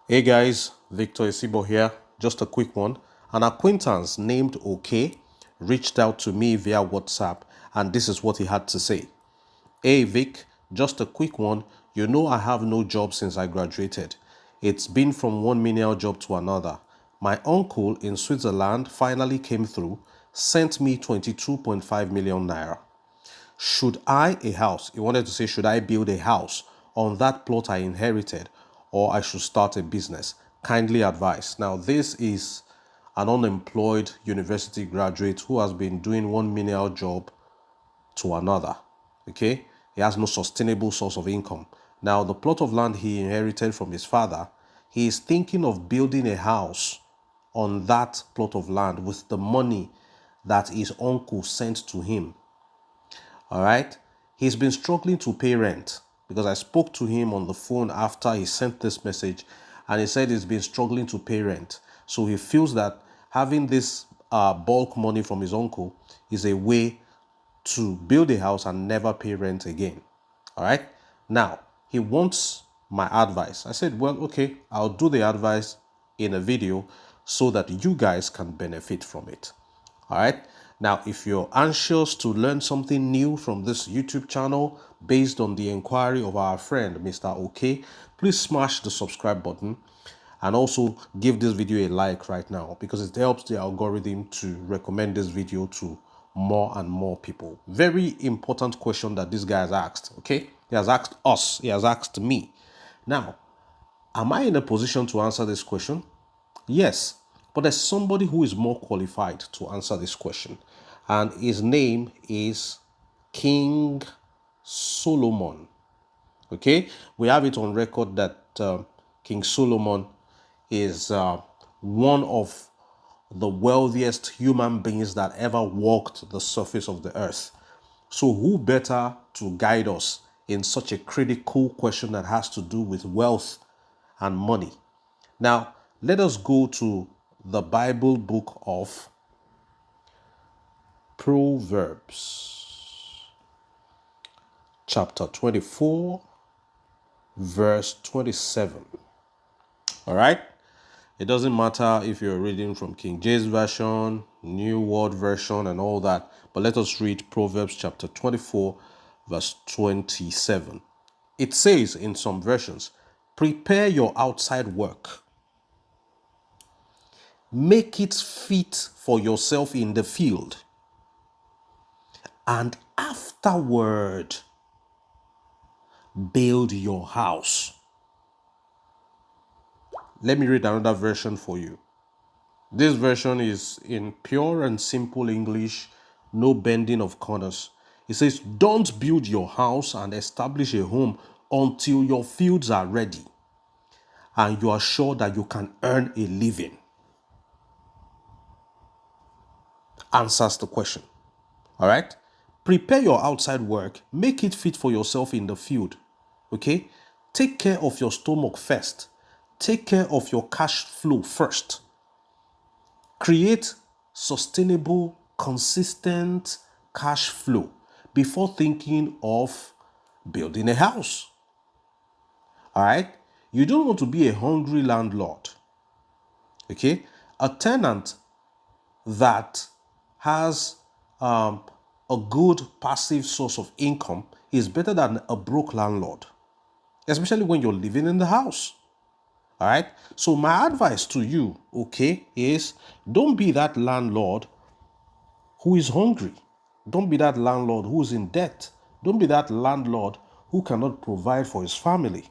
Hey guys, Victor Isibo here. Just a quick one. An acquaintance named OK reached out to me via WhatsApp, and this is what he had to say. Hey Vic, just a quick one. You know I have no job since I graduated. It's been from one menial job to another. My uncle in Switzerland finally came through, sent me 22.5 million naira. Should I a house? He wanted to say, should I build a house on that plot I inherited, or I should start a business? Kindly advise. Now, this is an unemployed university graduate who has been doing one menial job to another. Okay, he has no sustainable source of income. Now, the plot of land he inherited from his father, he is thinking of building a house on that plot of land with the money that his uncle sent to him. All right. He's been struggling to pay rent because I spoke to him on the phone after he sent this message, and he said he's been struggling to pay rent. So he feels that having this bulk money from his uncle is a way to build a house and never pay rent again. All right. Now, he wants my advice. I said, well, okay, I'll do the advice in a video so that you guys can benefit from it. All right. Now, if you're anxious to learn something new from this YouTube channel based on the inquiry of our friend, Mr. OK, please smash the subscribe button and also give this video a like right now because it helps the algorithm to recommend this video to more and more people. Very important question that this guy has asked. Okay. He has asked us. He has asked me. Now, am I in a position to answer this question? Yes, but there's somebody who is more qualified to answer this question, and his name is King Solomon. Okay, we have it on record that King Solomon is one of the wealthiest human beings that ever walked the surface of the earth. So, who better to guide us in such a critical question that has to do with wealth and money? Now, let us go to the Bible book of Proverbs, chapter 24, verse 27. All right? It doesn't matter if you're reading from King James Version, New World Version, and all that, but let us read Proverbs chapter 24, verse 27. It says in some versions, prepare your outside work, make it fit for yourself in the field, and afterward build your house. Let me read another version for you. This version is in pure and simple English, no bending of corners. It says, don't build your house and establish a home until your fields are ready and you are sure that you can earn a living. Answers the question. All right? Prepare your outside work, make it fit for yourself in the field. Okay? Take care of your stomach first. Take care of your cash flow first. Create sustainable, consistent cash flow before thinking of building a house. All right? You don't want to be a hungry landlord. Okay? A tenant that has a good passive source of income is better than a broke landlord, especially when you're living in the house. All right. So my advice to you, okay, is don't be that landlord who is hungry. Don't be that landlord who is in debt. Don't be that landlord who cannot provide for his family.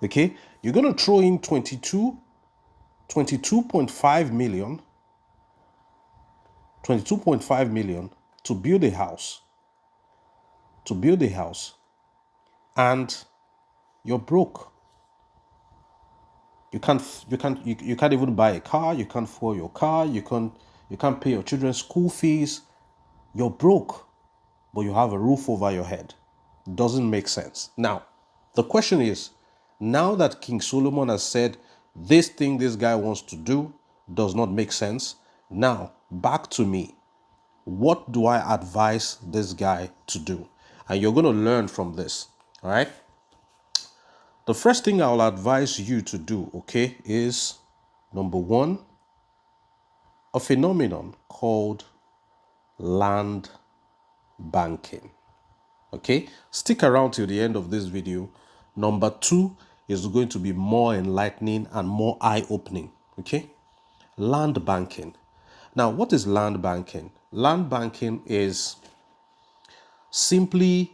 Okay. You're going to throw in 22.5 million, 22.5 million to build a house, and you're broke. You can't even buy a car. You can't fuel your car. You can't pay your children's school fees. You're broke, but you have a roof over your head. Doesn't make sense. Now, the question is, now that King Solomon has said this thing this guy wants to do does not make sense, now back to me. What do I advise this guy to do? And you're going to learn from this. All right. The first thing I'll advise you to do, okay, is number one, a phenomenon called land banking. Okay, stick around till the end of this video. Number two is going to be more enlightening and more eye-opening. Okay, land banking. Now, what is land banking? Land banking is simply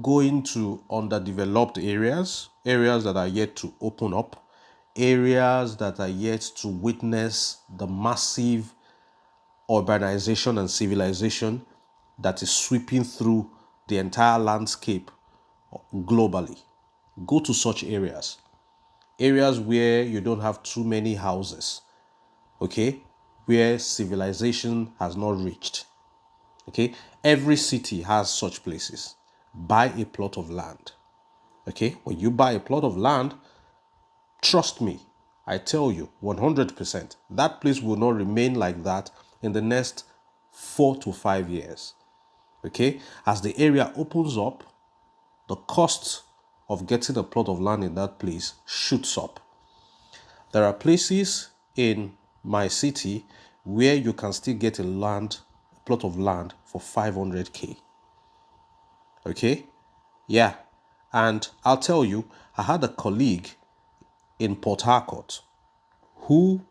going to underdeveloped areas that are yet to open up, areas that are yet to witness the massive urbanization and civilization that is sweeping through the entire landscape globally. Go to such areas where you don't have too many houses, okay, where civilization has not reached. Okay, every city has such places. Buy a plot of land. Okay, when you buy a plot of land, trust me, I tell you 100%, that place will not remain like that in the next 4 to 5 years. Okay, as the area opens up, the cost of getting a plot of land in that place shoots up. There are places in my city where you can still get a plot of land for 500k. Okay, yeah, and I'll tell you, I had a colleague in Port Harcourt who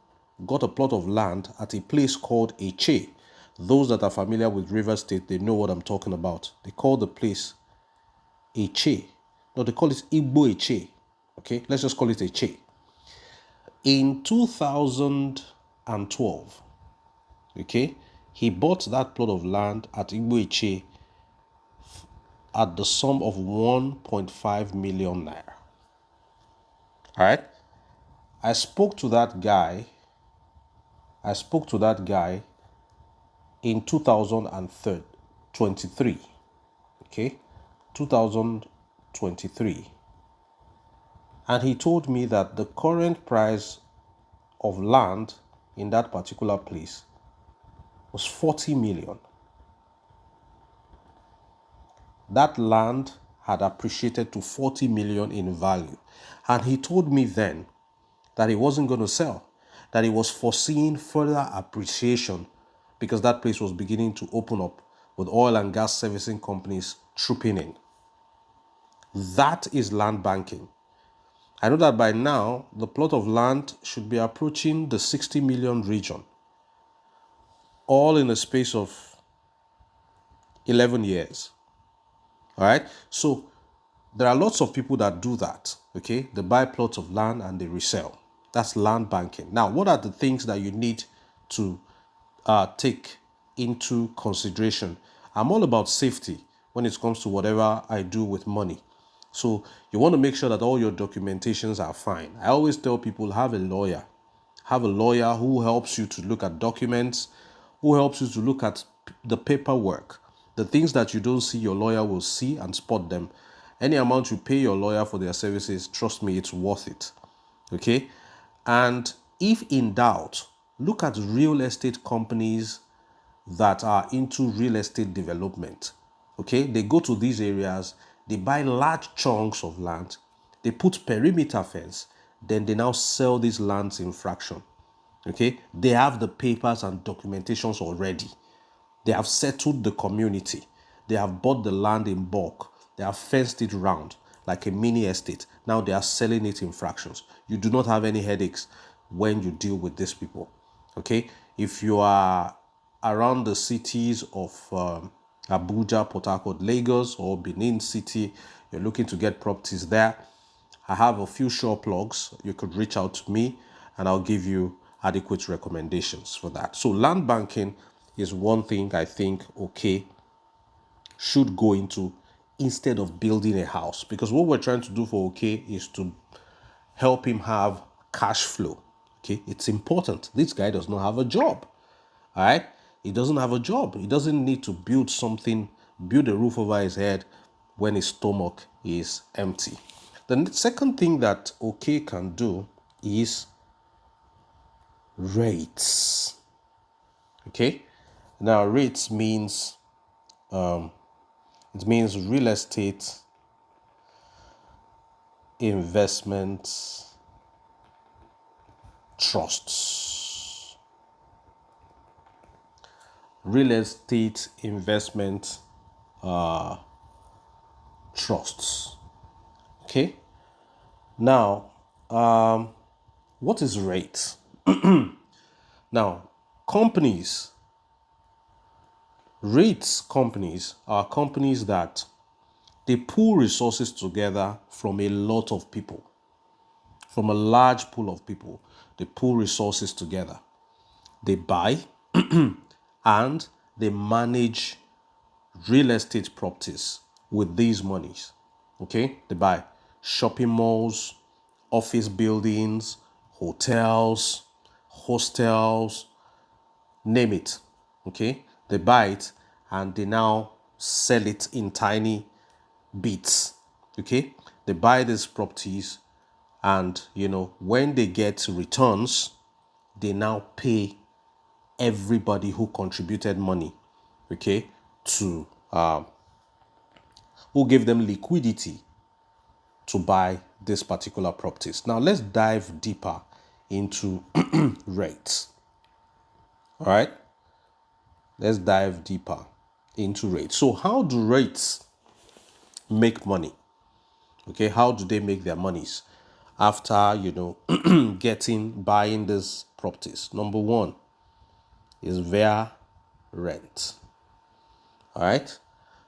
got a plot of land at a place called Eche. Those that are familiar with River State, they know what I'm talking about. They call the place Eche. No, they call it Igbo Eche. Okay, let's just call it Eche. In 2012, okay, he bought that plot of land at Igbo Eche at the sum of 1.5 million naira. All right. I spoke to that guy in 2023. Okay, 2023. And he told me that the current price of land in that particular place was 40 million. That land had appreciated to 40 million in value. And he told me then that he wasn't going to sell, that he was foreseeing further appreciation because that place was beginning to open up with oil and gas servicing companies trooping in. That is land banking. I know that by now, the plot of land should be approaching the 60 million region, all in a space of 11 years. All right. So there are lots of people that do that. Okay. They buy plots of land and they resell. That's land banking. Now, what are the things that you need to take into consideration? I'm all about safety when it comes to whatever I do with money. So you want to make sure that all your documentations are fine. I always tell people, have a lawyer. Have a lawyer who helps you to look at documents, who helps you to look at the paperwork. The things that you don't see, your lawyer will see and spot them. Any amount you pay your lawyer for their services, trust me, it's worth it. Okay? And if in doubt, look at real estate companies that are into real estate development. Okay? They go to these areas, they buy large chunks of land, they put perimeter fence, then they now sell these lands in fraction. Okay? They have the papers and documentations already. They have settled the community. They have bought the land in bulk. They have fenced it round like a mini estate. Now they are selling it in fractions. You do not have any headaches when you deal with these people. Okay? If you are around the cities of Abuja, Port Harcourt, Lagos, or Benin City, you're looking to get properties there, I have a few sure plugs. You could reach out to me and I'll give you adequate recommendations for that. So land banking is one thing I think should go into instead of building a house, because what we're trying to do for is to help him have cash flow. Okay, it's important. This guy does not have a job. All right, he doesn't have a job. He doesn't need to build a roof over his head when his stomach is empty. The second thing that can do is rates. Okay, now rates means it means real estate investment trusts. Real estate investment trusts. Okay. Now, what is REIT? Now, REITs companies are companies that they pool resources together from a lot of people, from a large pool of people. They pool resources together. They buy and they manage real estate properties with these monies. Okay, they buy shopping malls, office buildings, hotels, hostels, name it. Okay, they buy it and they now sell it in tiny bits. Okay, they buy these properties and when they get returns, they now pay everybody who contributed money, okay, to who gave them liquidity to buy these particular properties. Now let's dive deeper into rates. All right, let's dive deeper into rates. So how do rates make money? Okay, how do they make their monies after buying these properties? Number one is via rent. All right,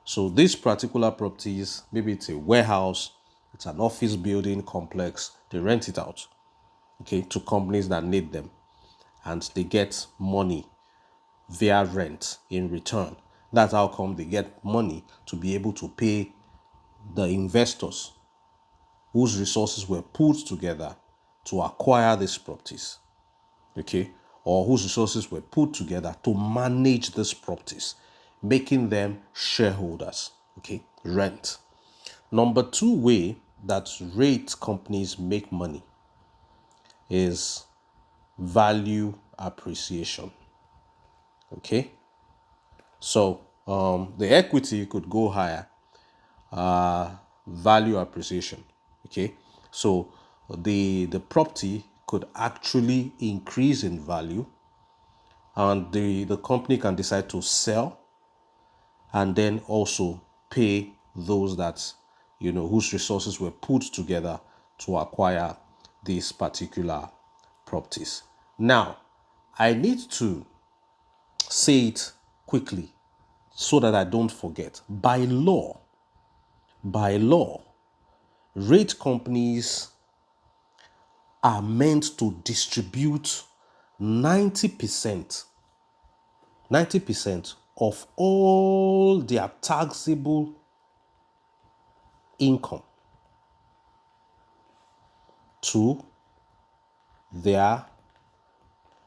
so these particular properties, maybe it's a warehouse, it's an office building complex, they rent it out, okay, to companies that need them, and they get money via rent in return. That's how come they get money to be able to pay the investors whose resources were pulled together to acquire these properties, okay, or whose resources were put together to manage these properties, making them shareholders, okay, rent. Number two way that REIT companies make money is value appreciation, okay. So the equity could go higher, value appreciation, okay. So the property could actually increase in value, and the company can decide to sell and then also pay those that whose resources were put together to acquire these particular properties. Now I need to say it quickly so that I don't forget. By law, REIT companies are meant to distribute 90% of all their taxable income to their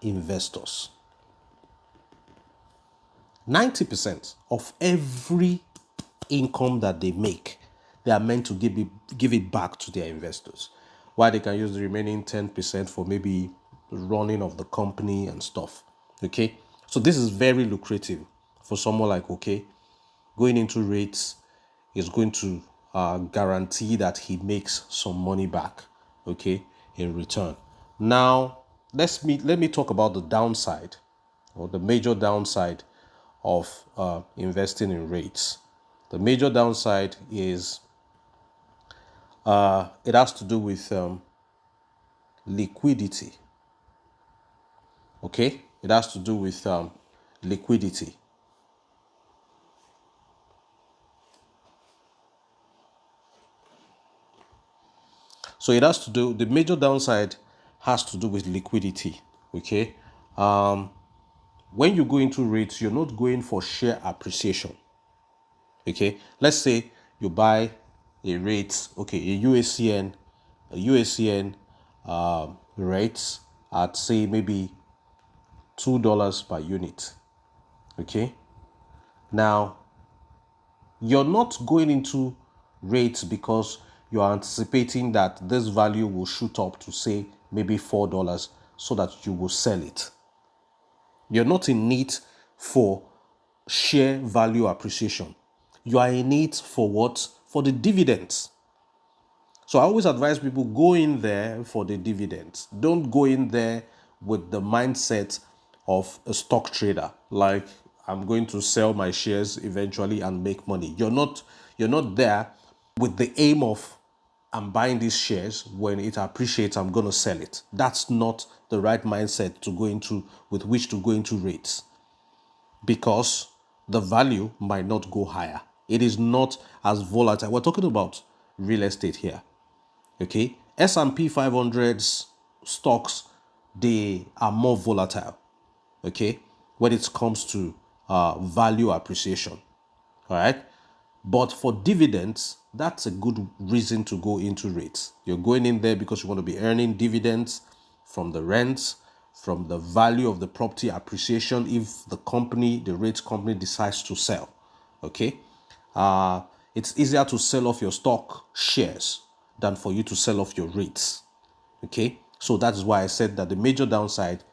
investors. 90% of every income that they make, they are meant to give it back to their investors, while they can use the remaining 10% for maybe running of the company and stuff. Okay, so this is very lucrative for someone like going into REITs is going to guarantee that he makes some money back, okay, in return. Now let me talk about the downside, or the major downside of investing in REITs. The major downside is it has to do with liquidity. Okay, it has to do with liquidity. So the major downside has to do with liquidity. Okay, when you go into REITs, you're not going for share appreciation. Okay, let's say you buy a REIT, okay, a UACN rates at say maybe $2 per unit. Okay, now you're not going into rates because you're anticipating that this value will shoot up to say maybe $4 so that you will sell it. You're not in need for share value appreciation. You are in it for what? For the dividends. So I always advise people, go in there for the dividends. Don't go in there with the mindset of a stock trader, like I'm going to sell my shares eventually and make money. You're not there with the aim of, I'm buying these shares, when it appreciates I'm going to sell it. That's not the right mindset to go into, with which to go into rates, because the value might not go higher. It is not as volatile. We're talking about real estate here. Okay, S&P 500's stocks, they are more volatile. Okay, when it comes to value appreciation. All right, but for dividends, that's a good reason to go into rates. You're going in there because you want to be earning dividends from the rents, from the value of the property appreciation if the company, the rates company, decides to sell. Okay, it's easier to sell off your stock shares than for you to sell off your rates. Okay, so that is why I said that the major downside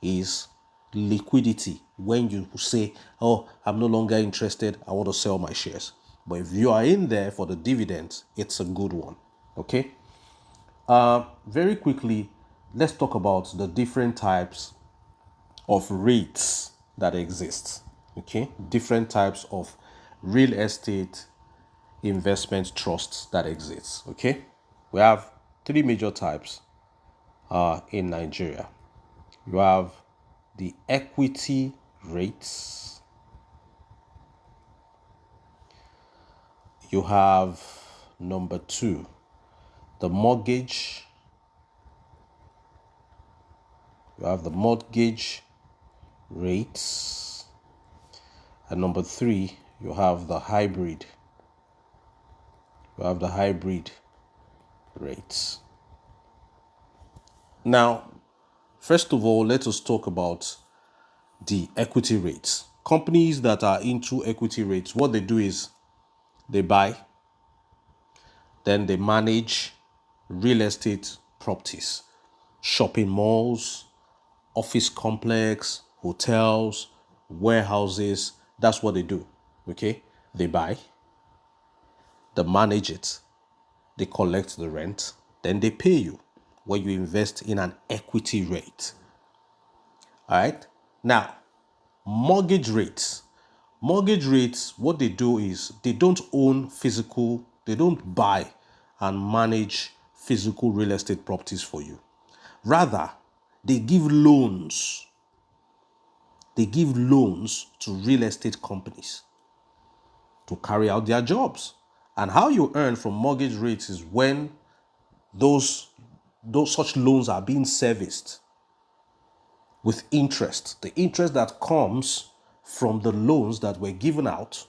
is liquidity. When you say, oh, I'm no longer interested, I want to sell my shares. But if you are in there for the dividends, it's a good one. Okay, very quickly, let's talk about the different types of REITs that exist. Okay, different types of real estate investment trusts that exist. Okay, we have three major types in Nigeria. You have the equity REITs, you have number two, the mortgage, you have the mortgage REITs, and number three, you have the hybrid. You have the hybrid REITs. Now, first of all, let us talk about the equity REITs. Companies that are into equity REITs, what they do is they buy, then they manage real estate properties, shopping malls, office complex, hotels, warehouses. That's what they do. Okay, they buy, they manage it, they collect the rent, then they pay you when you invest in an equity REIT. All right, now mortgage REITs. Mortgage REITs, what they do is they don't own physical, they don't buy and manage physical real estate properties for you. Rather, they give loans. They give loans to real estate companies to carry out their jobs. And how you earn from mortgage REITs is when those such loans are being serviced with interest. The interest that comes from the loans that were given out,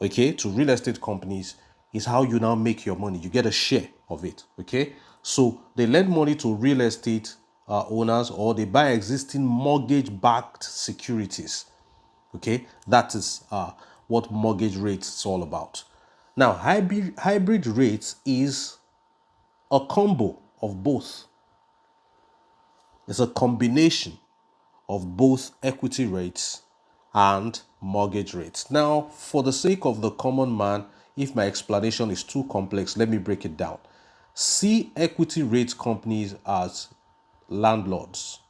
okay, to real estate companies is how you now make your money. You get a share of it, okay? So they lend money to real estate owners, or they buy existing mortgage-backed securities, okay? That is what mortgage REITs is all about. Now, hybrid REITs is a combo of both. It's a combination of both equity REITs and mortgage REITs. Now, for the sake of the common man, if my explanation is too complex, let me break it down. See equity REIT companies as landlords.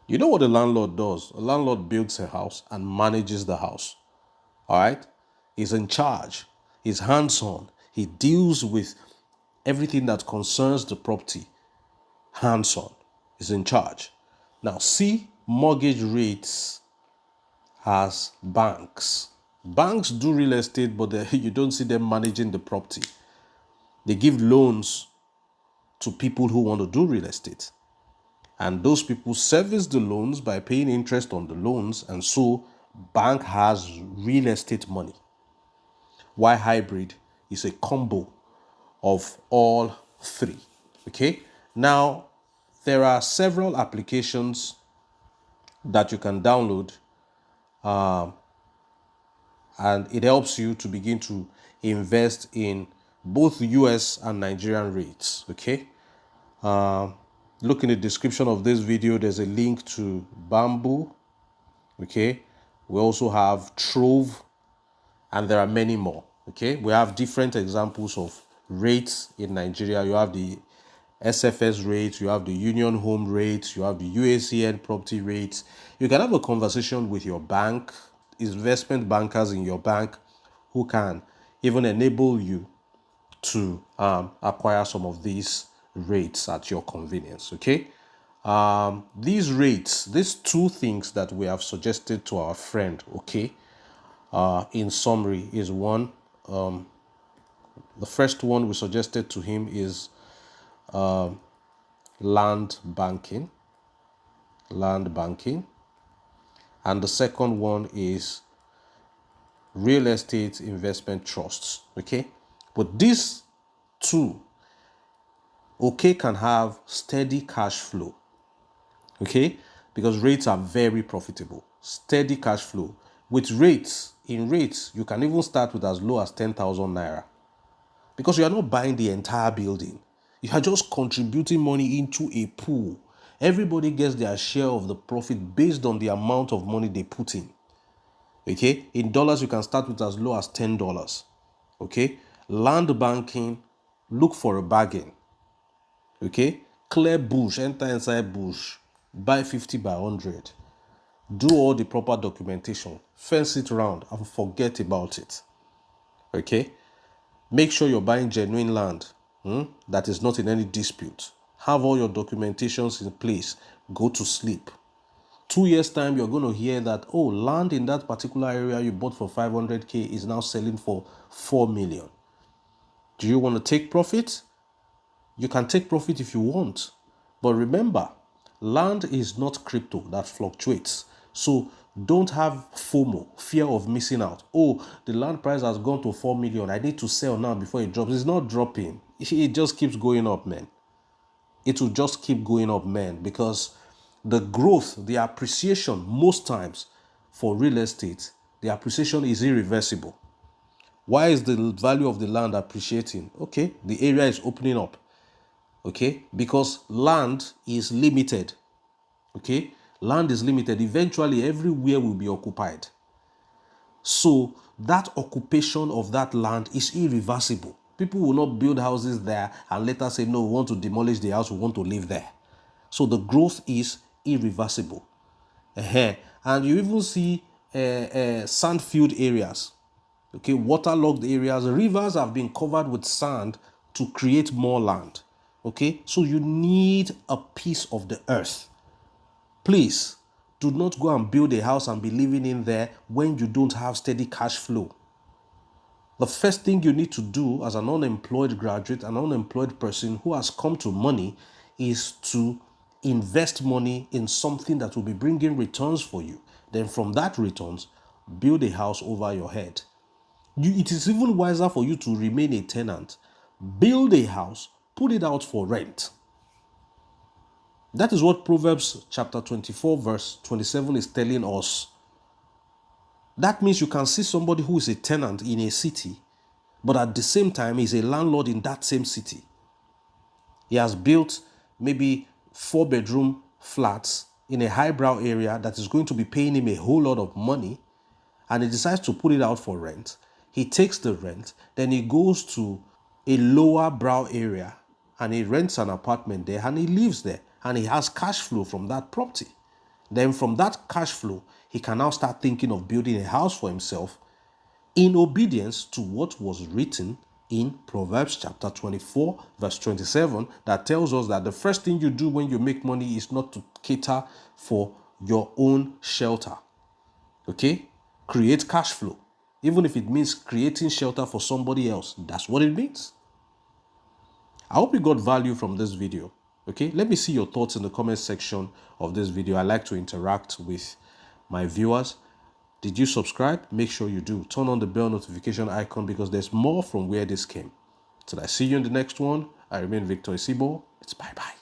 You know what a landlord does? A landlord builds a house and manages the house. All right? He's in charge. He's hands-on. He deals with everything that concerns the property. Hands-on. He's in charge. Now, see mortgage REITs as banks. Banks do real estate, but you don't see them managing the property. They give loans to people who want to do real estate. And those people service the loans by paying interest on the loans. And so bank has real estate money. Why hybrid is a combo of all three. Okay. Now, there are several applications that you can download, and it helps you to begin to invest in both US and Nigerian REITs. Okay. Look in the description of this video. There's a link to Bamboo. Okay. We also have Trove, and there are many more. Okay. We have different examples of rates in Nigeria. You have the SFS rates, you have the Union Home rates, you have the UACN property rates. You can have a conversation with your bank, investment bankers in your bank, who can even enable you to acquire some of these rates at your convenience. Okay, these rates, these two things that we have suggested to our friend, okay, in summary, is one. The first one we suggested to him is land banking, and the second one is real estate investment trusts. Okay, but these two, okay, can have steady cash flow. Okay, because rates are very profitable. Steady cash flow with rates. In rates, you can even start with as low as 10,000 naira, because you are not buying the entire building. You are just contributing money into a pool. Everybody gets their share of the profit based on the amount of money they put in. Okay, in dollars, you can start with as low as $10. Okay, land banking, look for a bargain. Okay, clear bush, enter inside bush, buy 50 by 100. Do all the proper documentation, fence it round, and forget about it. Okay, make sure you're buying genuine land that is not in any dispute. Have all your documentations in place. Go to sleep. 2 years time, you're going to hear that, oh, land in that particular area you bought for 500k is now selling for 4 million. Do you want to take profit? You can take profit if you want. But remember, land is not crypto that fluctuates. So don't have FOMO, fear of missing out. Oh, the land price has gone to 4 million. I need to sell now before it drops. It's not dropping. It just keeps going up, man. It will just keep going up, man, because the growth, the appreciation, most times for real estate, the appreciation is irreversible. Why is the value of the land appreciating? Okay, the area is opening up. Okay, because land is limited. Okay, land is limited. Eventually, everywhere will be occupied. So that occupation of that land is irreversible. People will not build houses there and later say, no, we want to demolish the house, we want to live there. So the growth is irreversible. And you even see sand-filled areas, okay, waterlogged areas. Rivers have been covered with sand to create more land. Okay, so you need a piece of the earth. Please do not go and build a house and be living in there when you don't have steady cash flow. The first thing you need to do as an unemployed graduate, an unemployed person who has come to money, is to invest money in something that will be bringing returns for you. Then from that returns, build a house over your head. It is even wiser for you to remain a tenant. Build a house, put it out for rent. That is what Proverbs chapter 24 verse 27 is telling us. That means you can see somebody who is a tenant in a city, but at the same time is a landlord in that same city. He has built maybe 4-bedroom flats in a highbrow area that is going to be paying him a whole lot of money, and he decides to put it out for rent. He takes the rent, then he goes to a lower brow area and he rents an apartment there and he lives there and he has cash flow from that property. Then from that cash flow, he can now start thinking of building a house for himself in obedience to what was written in Proverbs chapter 24 verse 27, that tells us that the first thing you do when you make money is not to cater for your own shelter. Okay? Create cash flow. Even if it means creating shelter for somebody else, that's what it means. I hope you got value from this video. Okay, let me see your thoughts in the comment section of this video. I like to interact with my viewers. Did you subscribe? Make sure you do. Turn on the bell notification icon because there's more from where this came. Till I see you in the next one, I remain Victor Isibo. It's bye-bye.